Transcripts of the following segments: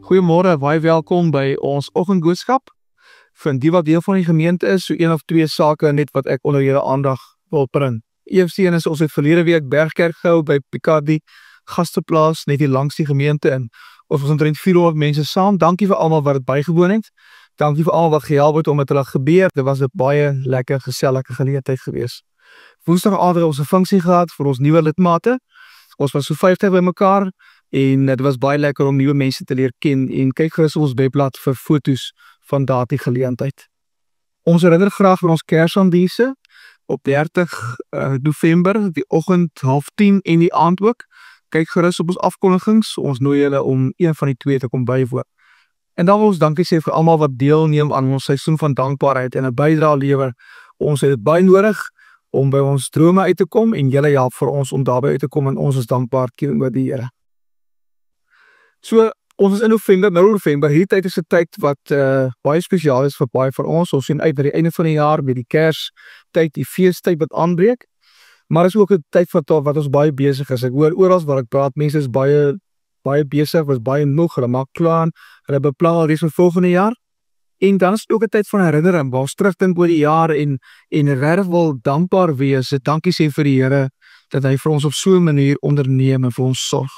Goeiemôre, baie welkom by ons oggendboodskap. Vir die wat deel van die gemeente is, so 1 of 2 sake net wat ek onder julle aandag wil bring. Eerste een is ons het verlede week Bergkerk gehou by Picardy gasteplaas net hier langs die gemeente en ons was omtrent 400 mense saam. Dankie vir almal wat dit bygewoon het. Dankie vir almal wat gehelp het om dit te laat gebeur. Dit was 'n baie lekker gesellige geleentheid geweest. Woensdag aand het ons 'n funksie gehad vir ons nuwe lidmate. Ons was so 50 bymekaar. En dit was baie lekker om nuwe mense te leer ken en kyk gerus op ons webblad vir foto's van daardie geleentheid. Ons herinner graag aan ons Kersaanddienste op 30 November, die oggend 9:30 en die aand ook. Kyk gerus op ons afkondigings, ons nooi julle om een van die twee te kom bywoon. En dan wil ons dankie sê vir almal wat deelneem aan ons seisoen van dankbaarheid en 'n bydrae lewer. Ons het dit baie nodig om by ons drome uit te kom en julle help vir ons om daarby uit te kom en ons is dankbaar teenoor die Here. So, ons is in November, hierdie tyd is 'n tyd wat baie spesiaal is vir baie van ons. Ons sien uit na die einde van die jaar, met die Kerstyd, die feestyd wat aanbreek. Maar is ook 'n tyd wat ons baie besig is. Ek hoor oral waar ek praat, mense is baie besig, was baie moeg, hulle maak klaar, hulle beplan al reeds vir volgende jaar. En dan is dit ook 'n tyd van herinnering, waar ons terugdink oor die jaar en regtig wil dankbaar wees, dankie sê vir die Here, dat hy vir ons op so 'n manier onderneem en vir ons sorg.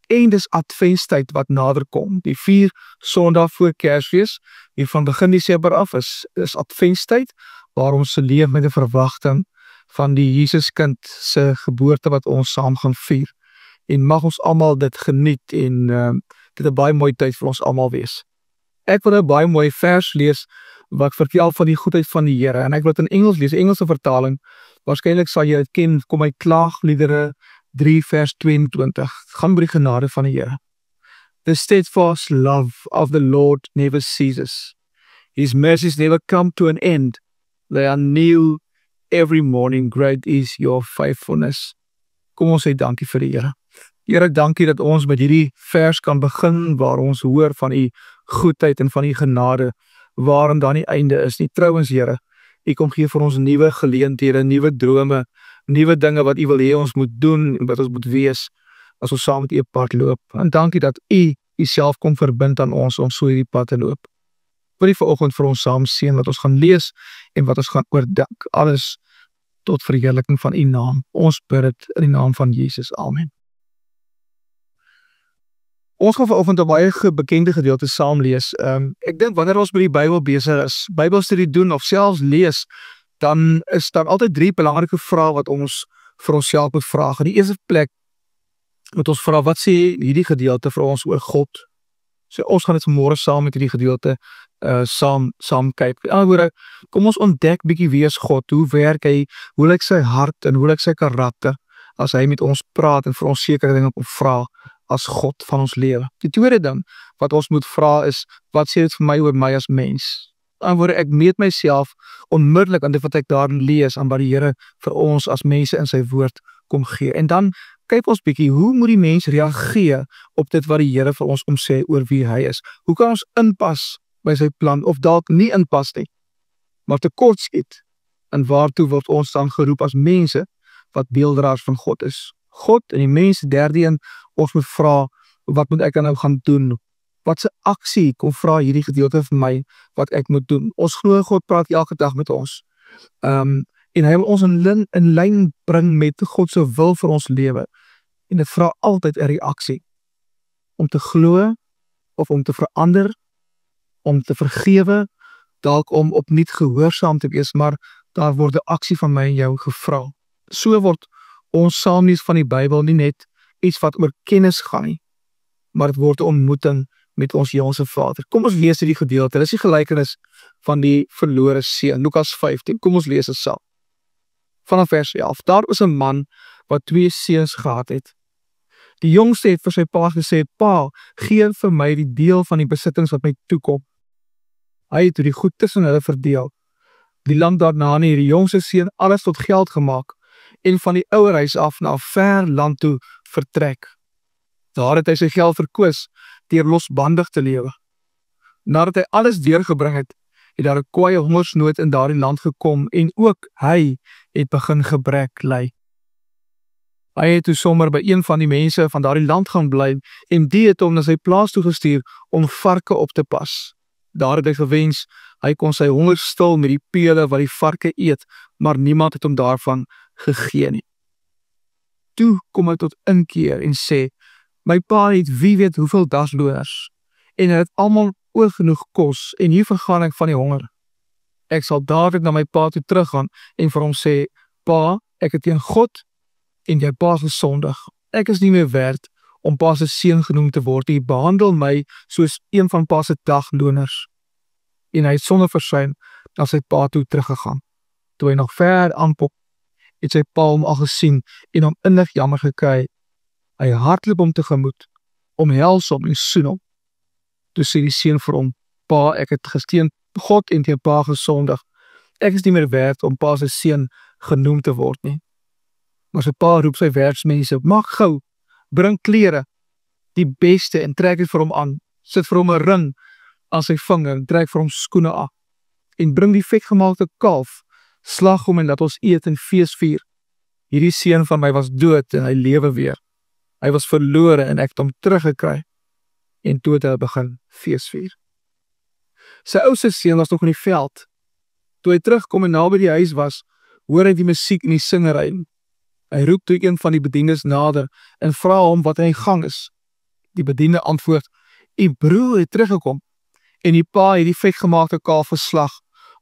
En dis Adventstyd wat nader kom. Die 4 Sondae voor Kersfees, hier van begin Desember af is Adventstyd, waar ons se leef met 'n verwagting van die Jesuskind se geboorte wat ons saam gaan vier. En mag ons almal dit geniet en dit 'n baie mooi tyd vir ons almal wees. Ek wil 'n baie mooi vers lees wat vertel van die goedheid van die Here en ek wil dit in Engels lees, Engelse vertaling. Waarskynlik sal jy dit ken, kom uit Klaagliedere 3 vers 22, gaan oor die genade van die Here. The steadfast love of the Lord never ceases. His mercies never come to an end. They are new every morning. Great is your faithfulness. Kom ons sê dankie vir die Here. Here, dankie dat ons met hierdie vers kan begin, waar ons hoor van u goedheid en van u genade, waarin daar nie einde is nie. Trouwens, Here, u kom gee vir ons nuwe geleenthede, nuwe drome, nuwe dinge wat u wil hê ons moet doen en wat ons moet wees as ons saam met u op pad loop. En dankie dat u uself kom verbind aan ons om so hierdie pad te loop. Wil u vanoggend vir ons saam seën wat ons gaan lees en wat ons gaan oordink. Alles tot verheerliking van u naam. Ons bid dit in die naam van Jesus. Amen. Ons gaan vanoggend 'n baie bekende gedeelte saam lees. Ek dink wanneer ons met die Bybel besig is, Bybelstudie doen of selfs lees, dan is daar altyd 3 belangrike vrae wat ons vir onsself moet vra. In die eerste plek moet ons vra, wat sê hierdie gedeelte vir ons oor God? So ons gaan dit vanmôre saam met hierdie gedeelte saam kyk. In ander woorde, kom ons ontdek bietjie wie is God, hoe werk hy, hoe lyk sy hart en hoe lyk sy karakter as hy met ons praat en vir ons sekere dinge kom vra as God van ons lewe. Die tweede ding wat ons moet vra is, wat sê dit vir my oor my as mens? Dan word ek meet myself onmiddellik aan dit wat ek daarin lees, aan wat die Here vir ons as mense in sy woord kom gee. En dan kyk ons bietjie, hoe moet die mens reageer op dit wat die Here vir ons kom sê oor wie hy is? Hoe kan ons inpas by sy plan, of dalk nie inpas nie, maar tekortskiet? En waartoe word ons dan geroep as mense wat beelddraers van God is? God en die mens, derde een, ons moet vra, wat moet ek dan nou gaan doen? Wat se aksie kom vra hierdie gedeelte vir my wat ek moet doen? Ons glo God praat elke dag met ons. En hy wil ons in lyn bring met God se wil vir ons lewe. En dit vra altyd 'n reaksie. Om te glo of om te verander, om te vergewe, dalk om opnuut gehoorsaam te wees, maar daar word 'n aksie van my en jou gevra. So word ons saamlees van die Bybel nie net iets wat oor kennis gaan nie, maar dit word 'n ontmoeting met ons Hemelse Vader. Kom ons lees hierdie gedeelte. Dit is die gelykenis van die verlore seun, Lukas 15. Kom ons lees dit saam. Vanaf vers 11. Daar was 'n man wat 2 seuns gehad het. Die jongste het vir sy pa gesê, "Pa, gee vir my die deel van die besittings wat my toekom." Hy het die goed tussen hulle verdeel. Die land daarna het die jongste seun alles tot geld gemaak en van die ouer huis af na 'n ver land toe vertrek. Daar het hy sy geld verkwis deur losbandig te lewe. Nadat hy alles deurgebring het, het daar 'n kwaaie hongersnood in daardie land gekom en ook hy het begin gebrek ly. Hy het toe sommer by een van die mense van daardie land gaan bly en die het hom na sy plaas toe gestuur om varke op te pas. Daar het hy gewens, hy kon sy honger stil met die pele wat die varke eet, maar niemand het hom daarvan gegee nie. Toe kom hy tot inkeer en sê, my pa het wie weet hoeveel dasloners, en hy het almal oorgenoeg kos, en hier vergaan ek van die honger. Ek sal dadelik na my pa toe teruggaan en vir hom sê, pa, ek het teen God en jou pa gesondig. Ek is nie meer werd om pa se seun genoem te word. Hy behandel my soos een van pa se dagloners. En hy het sonder versuim na sy pa toe teruggegaan. Toe hy nog ver aanpop, het sy pa hom al gesien en hom innig jammer gekry. Hy hardloop hom tegemoet, omhels hom en soen hom. Toe sê die seun vir hom, pa, ek het teen God en teen pa gesondig. Ek is nie meer werd om pa se seun genoem te word nie. Maar sy pa roep sy werksmense, maak gou, bring klere, die beste en trek dit vir hom aan, sit vir hom 'n ring aan sy vinger en trek vir hom skoene af, en bring die vetgemaakte kalf, slag hom en laat ons eet en fees vier. Hierdie seun van my was dood en hy lewe weer. Hy was verlore en ek het hom teruggekry. En toe het hy begin fees vier. Sy oudste seun was nog in die veld. Toe hy terugkom en naby die huis was, hoor hy die musiek en die singery. Hy roep toe een van die bedienis nader en vra hom wat hy in gang is. Die bediende antwoord, "U broer het teruggekom en die pa het die vetgemaakte kalf geslag,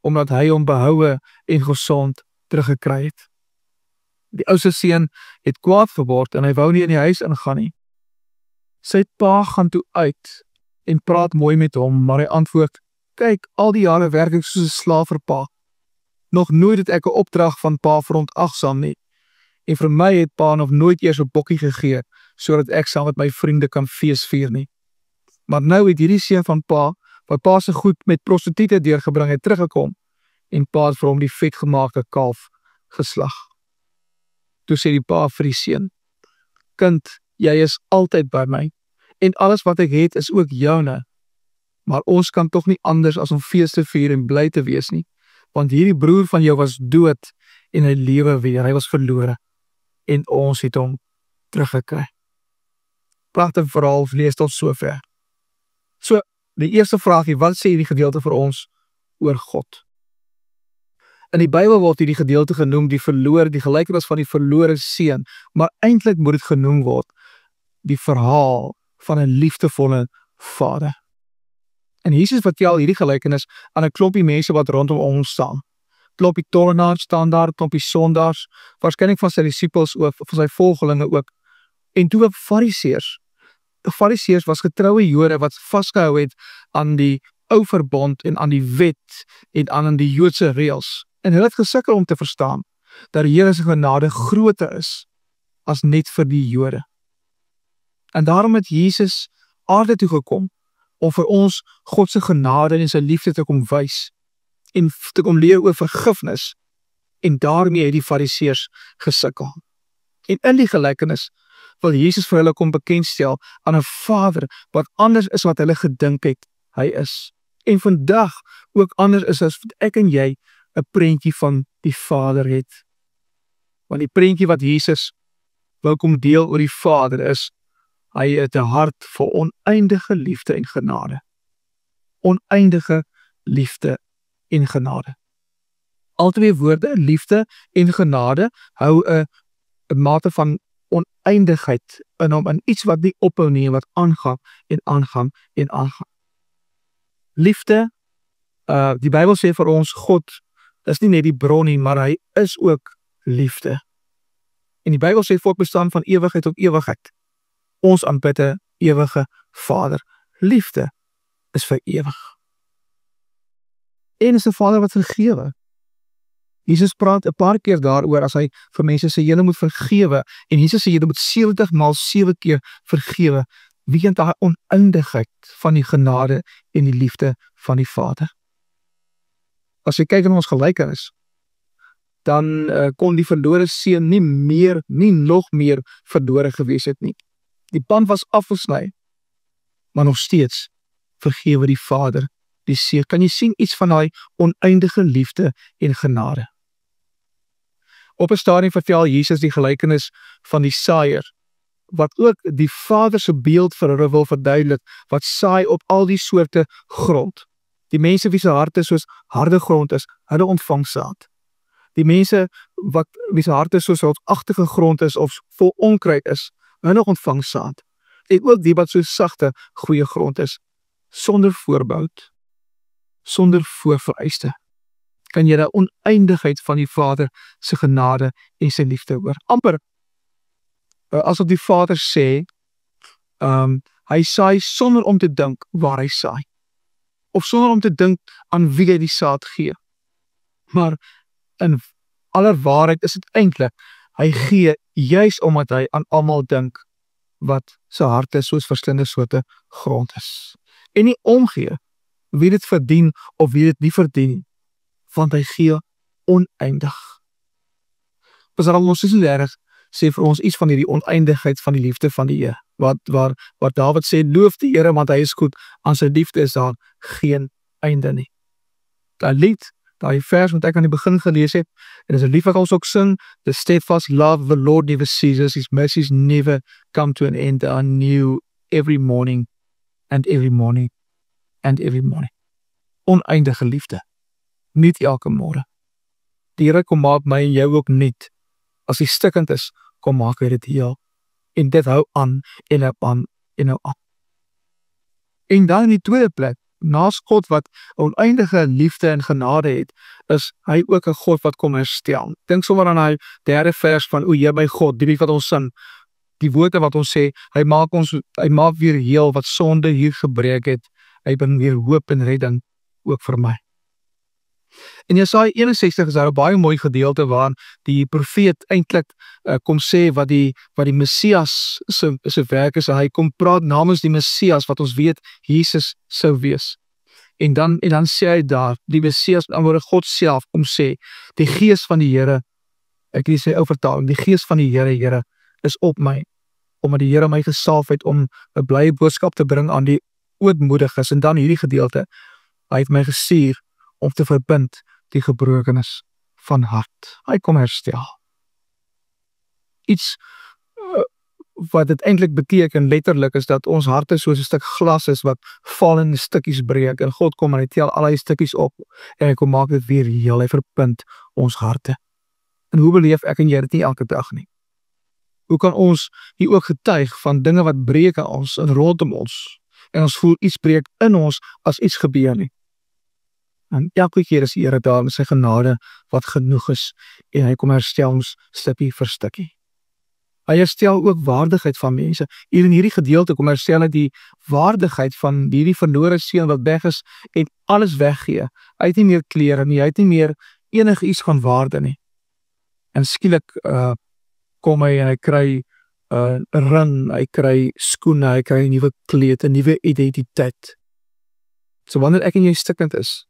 omdat hy hom behoue en gesond teruggekry het." Die oudste seun het kwaad geword en hy wou nie in die huis ingaan nie. Sy pa gaan toe uit en praat mooi met hom, maar hy antwoord, "Kyk, al die jare werk ek soos 'n slaaf vir pa. Nog nooit het ek 'n opdrag van pa verontagsaam nie. En vir my het pa nog nooit eers 'n bokkie gegee, sodat ek saam met my vriende kan fees vier nie. Maar nou het hierdie seun van pa, wat pa se goed met prostituie deurgebring het, teruggekom, en pa het vir hom die vetgemaakte kalf geslag." Toe sê die pa vir die seun, "Kind, jy is altyd by my, en alles wat ek het is ook joune. Maar ons kan tog nie anders as om fees te vier en bly te wees nie, want hierdie broer van jou was dood en hy lewe weer, hy was verlore, en ons het hom teruggekry." Pragtige verhaal, lees tot sover. So, die eerste vraagie, wat sê hierdie gedeelte vir ons oor God? In die Bybel word hierdie gedeelte genoem die gelykenis van die verlore seun, maar eintlik moet dit genoem word die verhaal van 'n liefdevolle vader. En Jesus vertel hierdie gelykenis aan 'n klompie mense wat rondom ons staan. Klompie tollenaars staan daar, klompie sondaars, waarskynlik van sy disippels ook, van sy volgelinge ook. En toe ook fariseërs. Die fariseërs was getroue Jode wat vasgehou het aan die ou verbond en aan die wet en aan die Joodse reëls. En hulle het gesukkel om te verstaan dat die Here se genade groter is as net vir die Jode. En daarom het Jesus aarde toe gekom om vir ons God se genade en sy liefde te kom wys en te kom leer oor vergifnis, en daarmee het die fariseërs gesukkel. En in die gelykenis wil Jesus vir hulle kom bekendstel aan 'n Vader wat anders is wat hulle gedink het hy is, en vandag ook anders is as wat ek en jy 'n prentjie van die Vader het. Want die prentjie wat Jesus wou kom deel oor die Vader is, hy het 'n hart vir oneindige liefde en genade. Oneindige liefde en genade. Al twee woorde, liefde en genade, hou 'n mate van oneindigheid in hom, in iets wat nie ophou nie, wat aangaan en aangaan en aangaan. Liefde, die Bybel sê vir ons, God is nie net die bron nie, maar hy is ook liefde. En die Bybel sê voortbestaan van ewigheid tot ewigheid. Ons aanbid 'n ewige Vader. Liefde is vir ewig. En is 'n Vader wat vergewe. Jesus praat 'n paar keer daaroor as hy vir mense sê julle moet vergewe, en Jesus sê julle moet 70 maal 7 keer vergewe. Wie kent daai oneindigheid van die genade en die liefde van die Vader? As jy kyk in ons gelykenis, dan kon die verlore seun nie nog meer verlore gewees het nie. Die band was afgesny, maar nog steeds vergewe die Vader die seun. Kan jy sien iets van daai oneindige liefde en genade? Op 'n stadium vertel Jesus die gelykenis van die saaiër, wat ook die Vader se beeld vir hulle wil verduidelik, wat saai op al die soorte grond. Die mense wie se harte soos harde grond is, hulle ontvang saad. Die mense wie se harte soos rotsagtige grond is of vol onkruid is, hulle ontvang saad. En ook die wat so sagte, goeie grond is, sonder voorboud, sonder voorvereiste, kan jy die oneindigheid van die Vader se genade en sy liefde hoor. Amper asof die Vader sê, hy saai sonder om te dink waar hy saai, of sonder om te dink aan wie hy die saad gee. Maar in aller waarheid is dit eintlik, hy gee juis omdat hy aan almal dink wat sy harte soos verskillende soorte grond is. En nie omgee wie dit verdien of wie dit nie verdien, want hy gee oneindig. Psalm 36 sê vir ons iets van hierdie oneindigheid van die liefde van die Here. Wat Dawid sê, loof die Here want hy is goed, aan sy liefde is daar geen einde nie. Daai lied, daai vers wat ek aan die begin gelees het, en is 'n lied wat ons ook sing, the steadfast love of the Lord never ceases, his mercies never come to an end, they are new every morning and every morning and every morning. Oneindige liefde, niet elke môre. Die Here kom maak my en jou ook niet. As die stikkend is, kom maak hy dit heel. En dit hou aan, en hou aan, en hou aan. En dan in die tweede plek, naas God wat oneindige liefde en genade het, is hy ook 'n God wat kom herstel. Dink sommer aan hy derde vers van O Heer my God, die lied wat ons sing, die woorde wat ons sê, hy maak weer heel wat sonde hier gebreek het, hy bring weer hoop en redding ook vir my. In Jesaja 61 is daar 'n baie mooi gedeelte waar die profeet eintlik kom sê wat die Messias se werk is. Hy kom praat namens die Messias wat ons weet Jesus sou wees. En dan sê hy daar, die Messias, aan God self kom sê, die Gees van die Here, ek het sy ou vertaling, die Gees van die Here is op my, omdat die Here my gesalf het om 'n blye boodskap te bring aan die ootmoediges. En dan hierdie gedeelte, hy het my gestuur om te verbind die gebrokenes van hart. Hy kom herstel. Iets wat dit eintlik beteken letterlik is dat ons harte soos 'n stuk glas is wat val in stukkies breek en God kom en hy tel al die stukkies op en hy kom maak dit weer heel, hy verbind ons harte. En hoe beleef ek en jy dit nie elke dag nie? Hoe kan ons hier ook getuig van dinge wat breek aan ons en rondom ons en ons voel iets breek in ons as iets gebeur nie? En elke keer is die Here daar met sy genade wat genoeg is en hy kom herstel ons stukkie vir stukkie. Hy herstel ook waardigheid van mense. Hier in hierdie gedeelte kom herstel hy die waardigheid van hierdie verlore seun wat weg is en alles weggee. Hy het nie meer klere nie, hy het nie meer enige iets van waarde nie. En skielik kom hy en hy kry 'n ring, hy kry skoene, hy kry 'n nuwe kleed, 'n nuwe identiteit. So wanneer ek en jy stikkend is,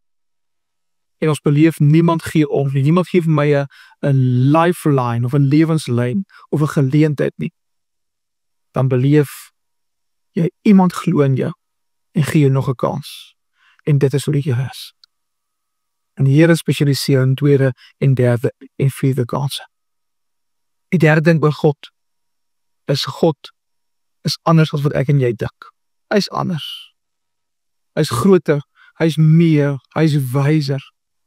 en ons beleef niemand gee om nie, niemand gee vir my 'n lifeline of 'n lewenslyn of 'n geleentheid nie, dan beleef jy iemand glo in jou en gee jou nog 'n kans. En dit is hoe die Here is. En die Here spesialiseer in tweede en derde en vierde kanse. Die derde ding oor God is anders as wat ek en jy dink. Hy is anders. Hy is groter, hy is meer, hy is wyser.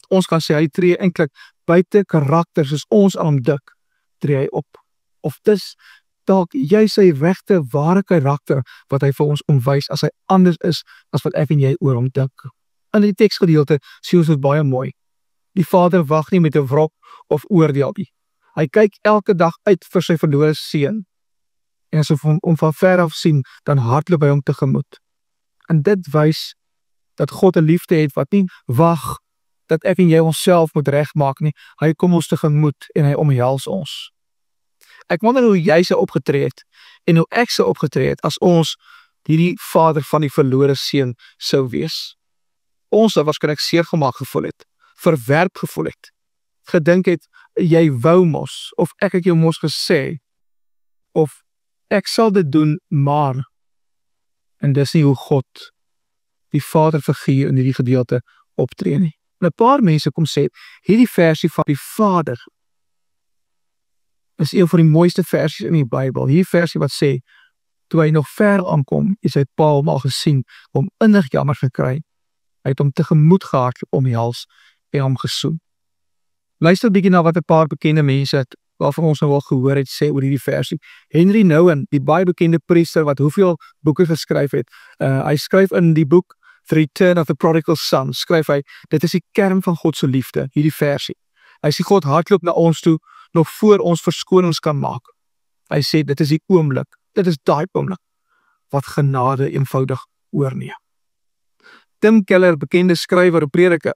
Ons kan sê hy tree eintlik buite karakter soos ons aan hom dik, tree hy op. Of dis dalk jy sy regte ware karakter wat hy vir ons omwys as hy anders is as wat ek en jy oor hom dink. In die teksgedeelte sien ons dit baie mooi. Die Vader wag nie met 'n wrok of oordeel nie. Hy kyk elke dag uit vir sy verlore seun. En as hy hom van ver af sien, dan hardloop hy hom tegemoet. En dit wys dat God 'n liefde het wat nie wag dat ek en jy onsself moet regmaak nie. Hy kom ons tegemoet en hy omhels ons. Ek wonder hoe jy sou opgetree het en hoe ek sou opgetree het as ons hierdie vader van die verlore seun sou wees. Ons sou waarskynlik seer gemaak gevoel het, verwerp gevoel het, gedink het jy wou mos, of ek het jou mos gesê, of ek sal dit doen, maar, en dis nie hoe God, die vaderfiguur in hierdie gedeelte optree nie. En 'n paar mense kom sê, hierdie versie van die Vader is een van die mooiste versies in die Bybel. Hierdie versie wat sê, toe hy nog ver aankom, is hy pa hom al gesien, hom innig jammer gekry. Hy het hom tegemoet gehardloop om die hals en hom gesoen. Luister bietjie na wat 'n paar bekende mense het, waarvan ons nou al gehoor het, sê oor hierdie versie. Henry Nouwen, die baie bekende priester wat hoeveel boeke geskryf het, hy skryf in die boek The Return of the Prodigal Son, skryf hy, dit is die kern van God se liefde, hierdie versie. Hy sê God hardloop na ons toe, nog voor ons verskonings kan maak. Hy sê dit is die oomblik, dit is daai oomblik, wat genade eenvoudig oorneem. Tim Keller, bekende skrywer en prediker,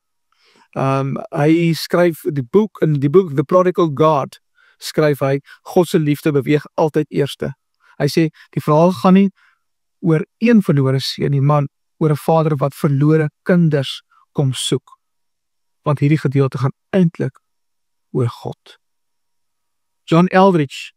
hy skryf in die boek The Prodigal God, skryf hy, God se liefde beweeg altyd eerste. Hy sê, die verhaal gaan nie oor een verlore seun nie, maar oor 'n vader wat verlore kinders kom soek. Want hierdie gedeelte gaan eintlik oor God. John Eldridge,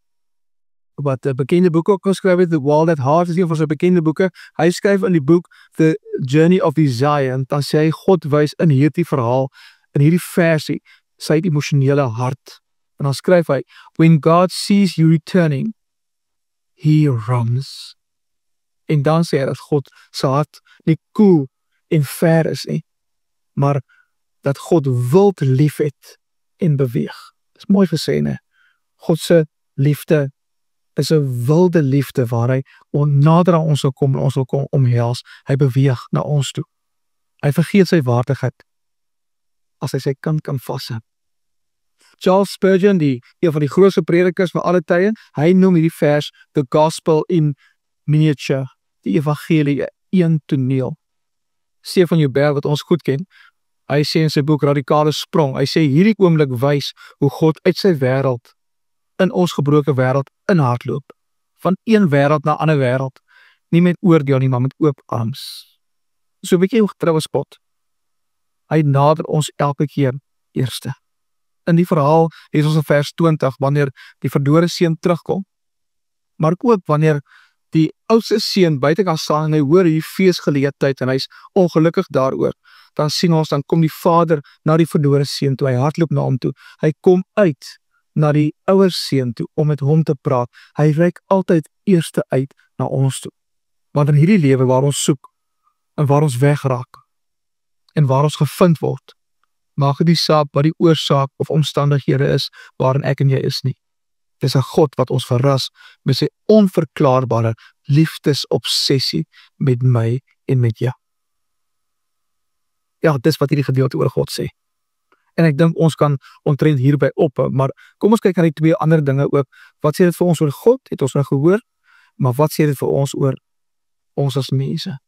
wat 'n bekende boek ook geskryf het, The Wild at Heart, is een van sy bekende boeke. Hy skryf in die boek The Journey of Desire, en dan sê hy, God wys in hierdie verhaal, in hierdie versie, sy emosionele hart. En dan skryf hy, when God sees you returning, he runs. En dan sê hy dat God se hart nie koel en ver is nie, maar dat God wild lief het en beweeg. Dis mooi gesê, né? God se liefde is 'n wilde liefde waar hy nader aan ons wil kom en ons wil kom omhels. Hy beweeg na ons toe. Hy vergeet sy waardigheid as hy sy kind kan vashou. Charles Spurgeon, een van die grootste predikers van alle tye, hy noem hierdie vers the gospel in miniature, die evangelie een toneel. Stephen Joubert, wat ons goed ken, hy sê in sy boek Radikale Sprong, hy sê hierdie oomblik wys hoe God uit sy wêreld in ons gebroke wêreld inhardloop, van een wêreld na 'n ander wêreld, nie met oordeel nie, maar met oop arms. So 'n bietjie getroue spot. Hy nader ons elke keer eerste. In die verhaal is ons in vers 20, wanneer die verlore seun terugkom, maar ook wanneer die oudste seun buite kan staan en hy hoor hierdie feesgeleentheid en hy's ongelukkig daaroor, dan sien ons, dan kom die vader na die verlore seun toe, hy hardloop na hom toe, hy kom uit na die ouer seun toe om met hom te praat. Hy reik altyd eerste uit na ons toe. Want in hierdie lewe waar ons soek en waar ons wegraak en waar ons gevind word, maak dit nie saak wat die oorsaak of omstandighede is waarin ek en jy is nie. Dis 'n God wat ons verras met sy onverklaarbare liefdesobsessie met my en met jou. Ja, dis wat hierdie gedeelte oor God sê. En ek dink ons kan omtrent hierby ophou, maar kom ons kyk na die twee ander dinge ook. Wat sê dit vir ons oor God? Het ons nou gehoor, maar wat sê dit vir ons oor ons as mense?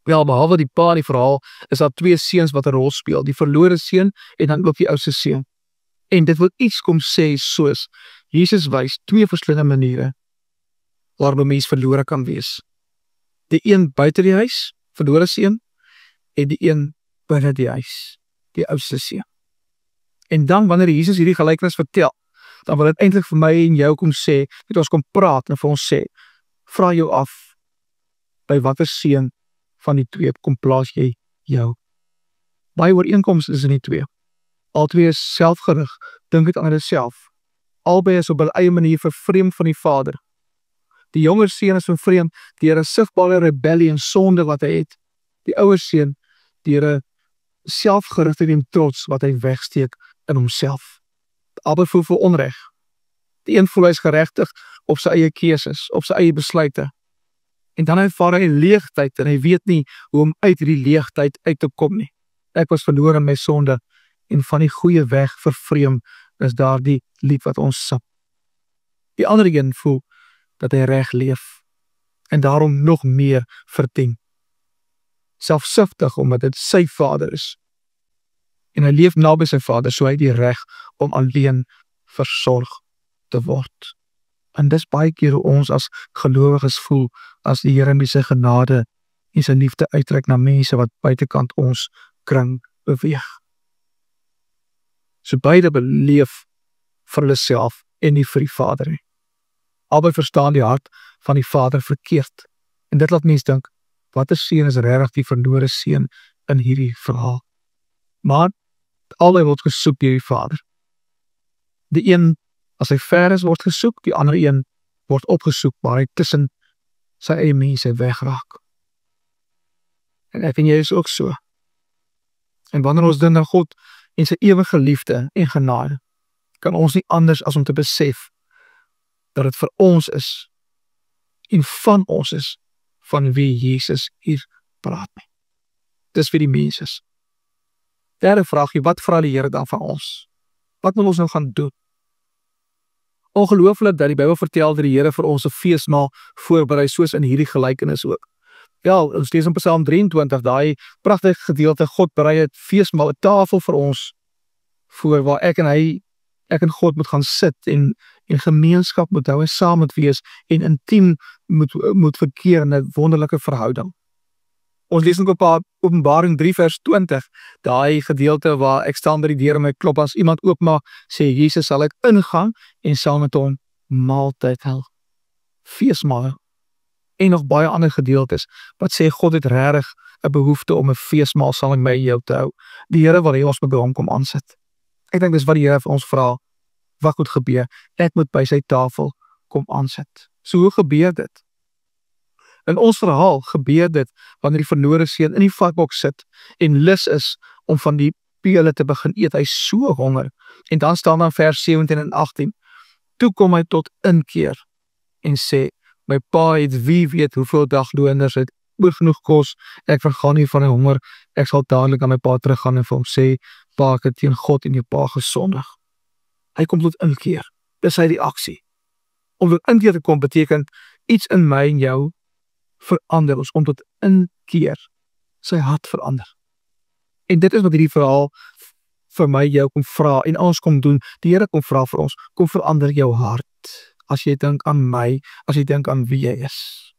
Wel, behalwe die pa in die verhaal, is daar twee seuns wat 'n rol speel, die verlore seun en dan ook die oudste seun. En dit wil iets kom sê soos, Jesus wys twee verskillende maniere waarop 'n mens verlore kan wees. Die een buite die huis, verlore seun, en die een binne die huis, die oudste seun. En dan wanneer Jesus hierdie gelykenis vertel, dan wil dit eintlik vir my en jou kom sê, dat ons kom praat en vir ons sê, vra jou af, by watter seun van die twee kom plaas jy jou? Baie ooreenkomste is in die twee. Albei is selfgerig, dink dit aan jouself. Albei is op hul eie manier vervreemd van die Vader. Die jonger seun is vervreemd deur 'n sigbare rebellie en sonde wat hy het. Die ouer seun deur 'n selfgerigtheid en trots wat hy wegsteek in homself. Albei voel vir onreg. Die een voel hy is geregtig op sy eie keuses, op sy eie besluite. En dan ervaar hy leegtyd en hy weet nie hoe om uit hierdie leegtyd uit te kom nie. Ek was verlore in my sonde en van die goeie weg vervreem, is daar die lied wat ons sing. Die ander een voel dat hy reg leef en daarom nog meer verdien. Selfsugtig omdat dit sy vader is. En hy leef naby sy vader, so hy het die reg om alleen versorg te word. En dis baie keer hoe ons as gelowiges voel, as die Here met sy genade en sy liefde uitreik na mense wat buitekant ons kring beweeg. So beide beleef vir hulle self en nie vir die Vader nie. Albei verstaan die hart van die Vader verkeerd. En dit laat mens dink, watter seun is regtig die verlore seun in hierdie verhaal? Maar albei word gesoek deur die Vader. Die een As hy ver is, word gesoek, die ander een word opgesoek, waar hy tussen sy eie mense wegraak. En ek en jy is ook so. En wanneer ons dink aan God en sy ewige liefde en genade, kan ons nie anders as om te besef dat dit vir ons is en van ons is van wie Jesus hier praat nie. Dis vir die mens is. Derde vraagie, wat vra die Here dan van ons? Wat moet ons nou gaan doen? Ongelooflik dat die Bybel vertel dat die Here vir ons 'n feesmaal voorberei, soos in hierdie gelykenis ook. Ja, ons lees in Psalm 23, daai pragtige gedeelte, God berei 'n feesmaal, 'n tafel vir ons voor waar ek en God moet gaan sit en gemeenskap moet hou en saam moet wees en intiem moet verkeer in 'n wonderlike verhouding. Ons lees in Openbaring 3 vers 20, daai gedeelte waar ek staan by die deur en my klop, as iemand oopmaak, sê Jesus, sal ek ingaan en saam met hom maaltyd hou. Feesmaal. En nog baie ander gedeeltes wat sê God het regtig 'n behoefte om 'n feesmaal saam met my en jou te hou. Die Here wil hê ons moet by hom kom aansit. Ek dink dis wat die Here vir ons vra. Wat moet gebeur? Ek moet by sy tafel kom aansit. So hoe gebeur dit? In ons verhaal gebeur dit wanneer die verlore seun in die vatbok sit en lus is om van die pele te begin eet. Hy is so honger. En dan staan dan vers 17 en 18. Toe kom hy tot inkeer en sê, my pa het wie weet hoeveel dagloners het oor genoeg kos, ek vergaan nie van die honger, ek sal dadelik aan my pa teruggaan en vir hom sê, pa, ek het teen God en jou pa gesondig. Hy kom tot inkeer. Dis sy reaksie. Om tot inkeer te kom beteken iets in my en jou verander, ons om tot inkeer, sy hart verander. En dit is wat hierdie verhaal vir my jou kom vra en ons kom doen. Die Here kom vra vir ons, kom verander jou hart. As jy dink aan my, as jy dink aan wie jy is.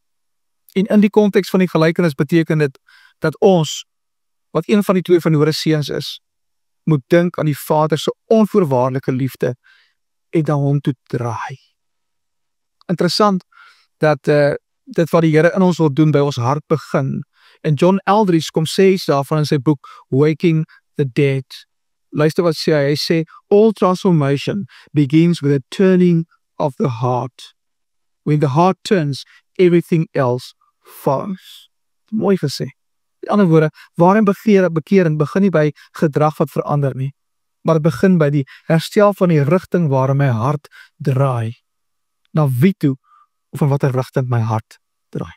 En in die konteks van die gelykenis beteken dit dat ons, wat een van die twee verlore seuns is, moet dink aan die Vader se onvoorwaardelike liefde en na hom toe draai. Interessant dat dit wat die Here in ons wil doen by ons hart begin. En John Eldridge kom sê iets daarvan in sy boek Waking the Dead. Luister wat sê hy sê, all transformation begins with a turning of the heart. When the heart turns, everything else follows. Mooi gesê. In ander woorde, waarin bekering begin nie by gedrag wat verander nie, maar dit begin by die herstel van die rigting waarin my hart draai. Na wie toe, of in watter rigting my hart draai.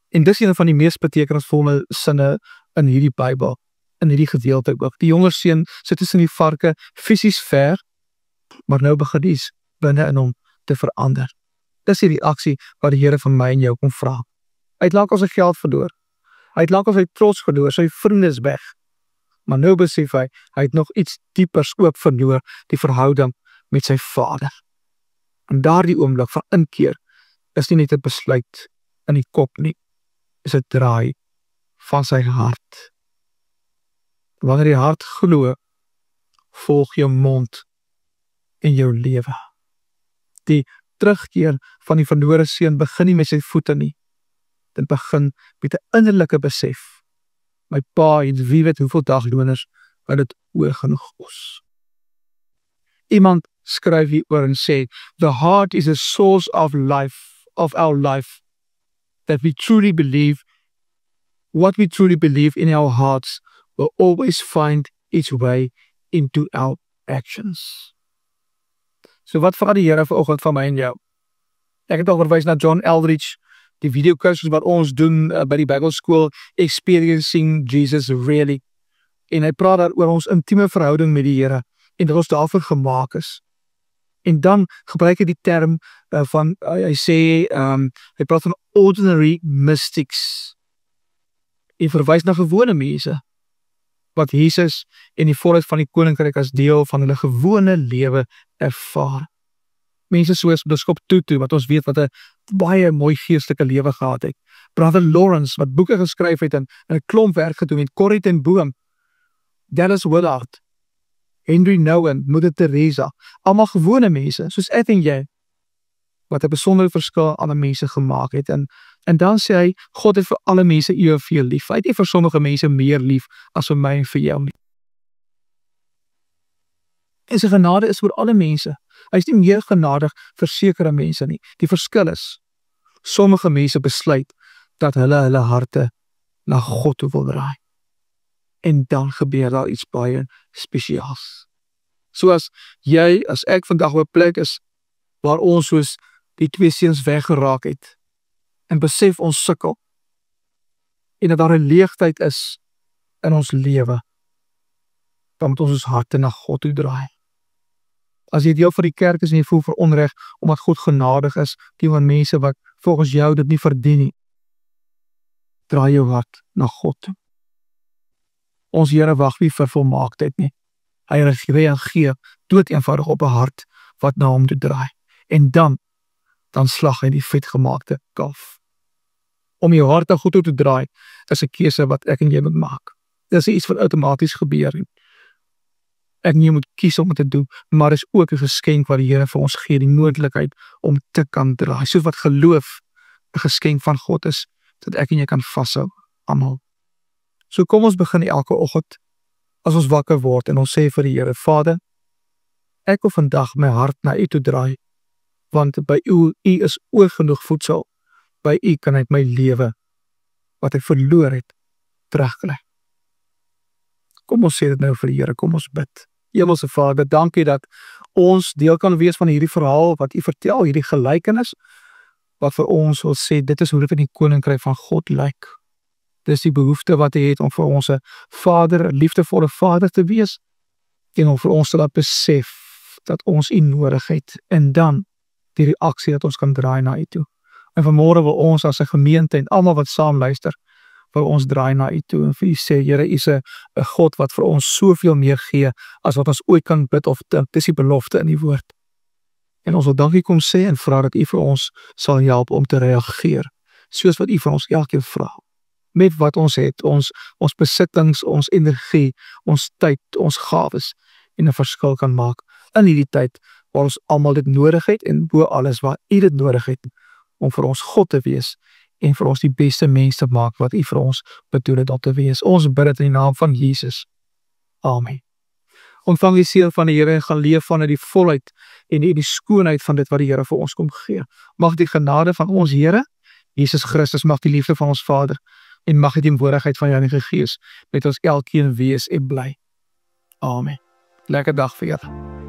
En dis een van die mees betekenisvolle sinne in hierdie Bybel, in hierdie gedeelte ook. Die jonger seun sit tussen die varke, fisies ver, maar nou begin iets binne in hom te verander. Dis die reaksie wat die Here van my en jou kom vra. Hy het lank al sy geld verloor. Hy het lank al sy trots verloor, sy vriende is weg. Maar nou besef hy het nog iets diepers ook verloor, die verhouding met sy Vader. En daardie oomblik van inkeer is nie net 'n besluit in die kop nie, is 'n draai van sy hart. Wanneer die hart glo, volg jou mond in jou lewe. Die terugkeer van die verlore seun begin nie met sy voete nie. Dit begin met 'n innerlike besef. My pa het wie weet hoeveel dagloners wat dit oor genoeg kos. Iemand skryf hieroor en sê, the heart is a source of life, of our life, that we truly believe, what we truly believe in our hearts will always find its way into our actions. So wat vra die Here vanoggend van my en jou? Ek het al verwys na John Eldridge, die videokursus wat ons doen by die Bybelskool, Experiencing Jesus Really. En hy praat daar oor ons intieme verhouding met die Here en dat ons daarvoor gemaak is. En dan gebruik hy die term van, hy sê, hy praat van ordinary mystics. En verwys na gewone mense, wat Jesus en die volheid van die koninkryk as deel van hulle gewone lewe ervaar. Mense soos Biskop Tutu, wat ons weet wat 'n baie mooi geestelike lewe gehad het. Brother Lawrence, wat boeke geskryf het en 'n klomp werk gedoen het, Corrie ten Boom, Dallas Willard, Henry Nouwen, Moeder Teresa, almal gewone mense, soos ek en jy, wat 'n besondere verskil aan die mense gemaak het. En dan sê hy, God het vir alle mense eweveel lief. Hy het nie vir sommige mense meer lief as vir my en vir jou nie. En sy genade is vir alle mense. Hy is nie meer genadig vir sekere mense nie. Die verskil is, sommige mense besluit dat hulle harte na God toe wil draai. En dan gebeur daar iets baie spesiaals. Soos jy, as ek vandag op 'n plek is, waar ons soos die twee seuns weggeraak het, en besef ons sukkel, en dat daar 'n leegtyd is in ons lewe, dan moet ons harte na God toe draai. As jy deel van die kerk is en jy voel veronreg, omdat God genadig is teenoor mense wat volgens jou dit nie verdien nie, draai jou hart na God toe. Ons Here wag nie vir volmaaktheid nie. Hy reageer doodeenvoudig op 'n hart wat na hom toe draai. En dan slag hy die vetgemaakte kalf. Om jou hart na God toe te draai, is 'n keuse wat ek en jy moet maak. Dit is iets wat outomaties gebeur. Ek en jy moet kies om dit te doen, maar is ook 'n geskenk wat die Here vir ons gee, die moontlikheid om te kan draai. Soos wat geloof 'n geskenk van God is, dat ek en jy kan vashou, almal. So kom ons begin elke oggend, as ons wakker word en ons sê vir die Here, Vader, ek wil vandag my hart na U toe draai, want by U is oor genoeg voedsel, by U kan ek my lewe, wat ek verloor het, terugkry. Kom ons sê dit nou vir die Here, kom ons bid. Hemelse Vader, dankie dat ons deel kan wees van hierdie verhaal wat U vertel, hierdie gelykenis, wat vir ons wil sê, dit is hoe dit in die koninkryk van God lyk. Dis die behoefte wat hy het om vir ons 'n vader, 'n liefdevolle vader te wees, en om vir ons te laat besef dat ons U nodig het, en dan die reaksie dat ons kan draai na U toe. En vanmôre wil ons as 'n gemeente en almal wat saam luister, wil ons draai na U toe en vir U sê, Here, U is 'n God wat vir ons soveel meer gee as wat ons ooit kan bid of dink. Dis die belofte in die woord. En ons wil dankie kom sê en vra dat U vir ons sal help om te reageer, soos wat U vir ons elkeen vra. Met wat ons het, ons besittings, ons energie, ons tyd, ons gawes, en 'n verskil kan maak in hierdie tyd waar ons almal dit nodig het en bo alles waar U dit nodig het om vir ons God te wees en vir ons die beste mens te maak wat U vir ons bedoel het om te wees. Ons bid dit in die naam van Jesus. Amen. Ontvang die seën van die Here en gaan leef vanuit die volheid en die skoonheid van dit wat die Here vir ons kom gee. Mag die genade van ons Here Jesus Christus, mag die liefde van ons Vader en mag die teenwoordigheid van die Heilige Gees met ons elkeen wees en bly. Amen. Lekker dag vir julle.